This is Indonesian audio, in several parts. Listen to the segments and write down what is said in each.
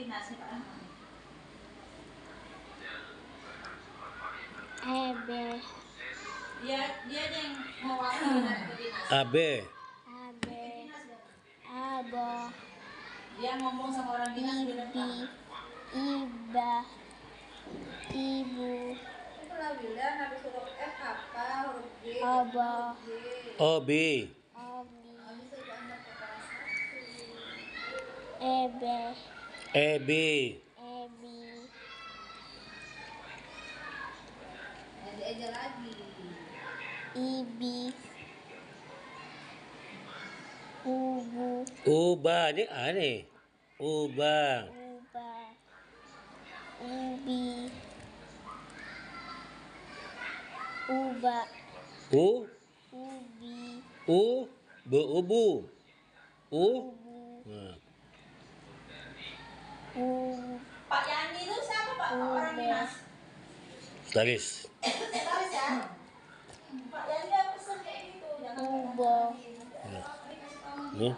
dinas Pak Rahman. EB. Dia yang mewakili ke dinas. AB. AB. Abo. Dia ngomong sama orang dinas di depan. Iba. Ibu. Itulah bilang habis huruf F apa, huruf G, Obo. OB. Obi. Habis itu anda kepala satu. EB. EB. Ebi. Aja lagi. Ibi. Ubu. Ubah ni nih. Ubah. Uba. Ubi. Uba. U. Ubi. U. Berubu. U. Ubu. Nah. Pak Yani itu siapa Pak? Orang dinas. Taris. Taris ya? Pak Yani dia pesen kayak gitu. Jangan Ubo. Nih.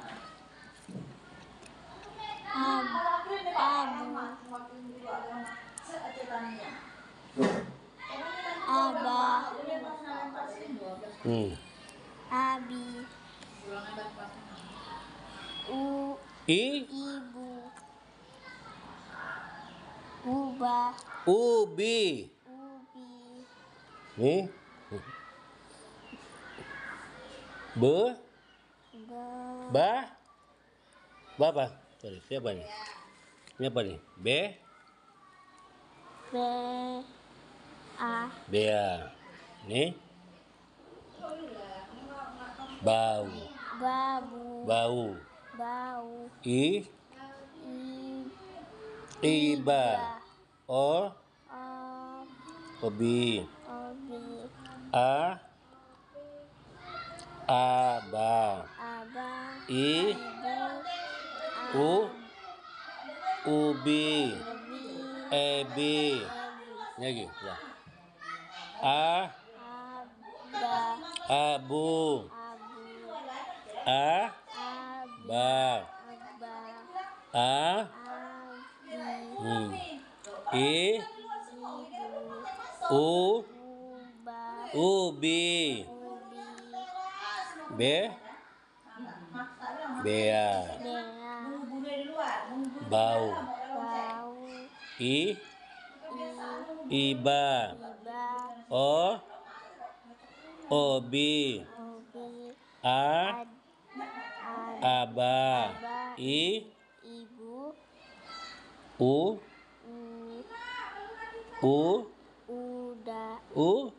Abu. Aba. Abi. I. Ibu. Ubah. Ubi. Ubi. Nih. Be. Ba. Ba apa? Sorry, siapa nih? Ini apa nih? B. B. A. Bea. Nih. Bau. Babu. Bau. Bau. I. Iba. O. Obi. Obi. A. Aba. Aba. I. U. Ubi. Ebi. Ini lagi. Ya. A. Aba. Abu. Abu. A. Ba. Aba. A. Abi. I. Ibu. U. Uba. Ubi. Ubi. B. Bea. Bea. Bau. Bau. I. Iba. Iba. O. Obi. Obi. A. Aba. I. Ibu. U. Uda. U.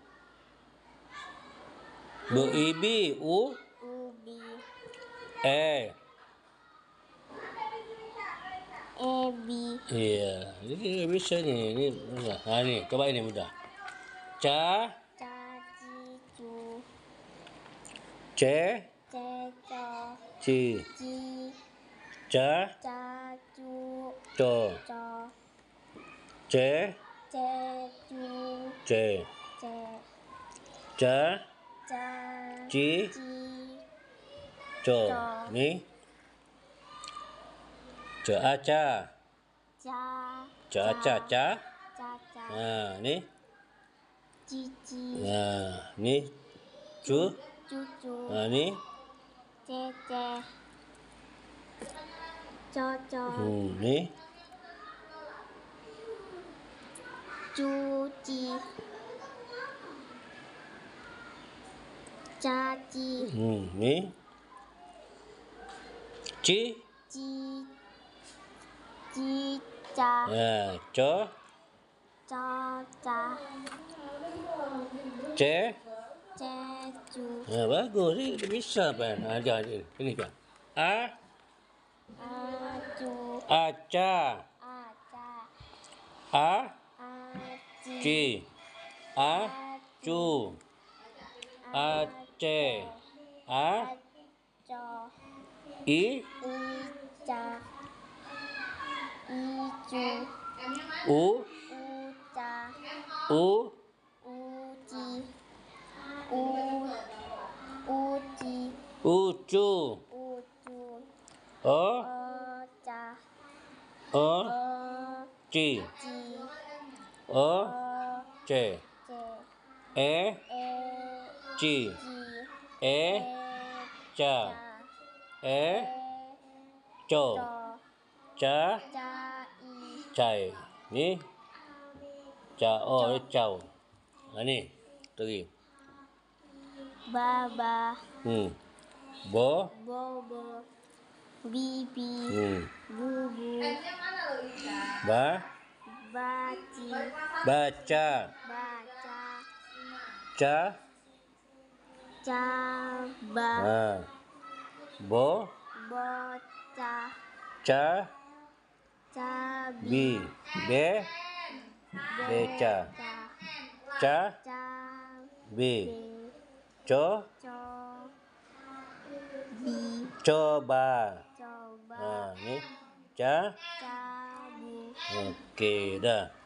Ibi. U. Ubi. E. Ebi. Iya, ini bisa nih. Ini mudah. Nah, nih, coba ini mudah. Ca. Cacicu. Ce. Ceco. Ci. Ci. Ca. Cacu. Co. Co. Ce. Cecu. Ce. Ce. Ca. Ca. Ci. Ci. Co. Co. Nih. Ca aca. Ca. Ca aca. Ca. Caca. Nah, nih. Cici. Nah, nih. Cu. Cucu. Nah, nih. Cece. Coco. Nih. Cuci. Caci. Nih. Ci. Cica. Nah, co. Caca. Ce. Cecu. Nah, bagus. Ini bisa, Pak. Nah, jangan ini, Pak. A. Acu. Aca. Aca. A. Aci. Ci. A. Cu. Aceh. A. Co. I. Ica. Icu. U. Uca. U. Uci. Uci. Ucu. Ucu. O. Oca. O. Ci. Ci. O. O. C. C. E. E. Ci. Ci. E. E. Ca. E. E. Co. Co. Ca. Ca. I. Cai. Ni. Cao ni chào. Ni. Tu lagi. Baba. Bo. Bobo. Bibi. Bubu. Ba. Baci. Baca. Baca. Ca. Caba. Bo. Bocah. Ca. Cabi. Bi. Be. Beca. Ca. Bi. Co. Bi. Coba. Coba. Ni. Ca. Cabu. Okey, dah.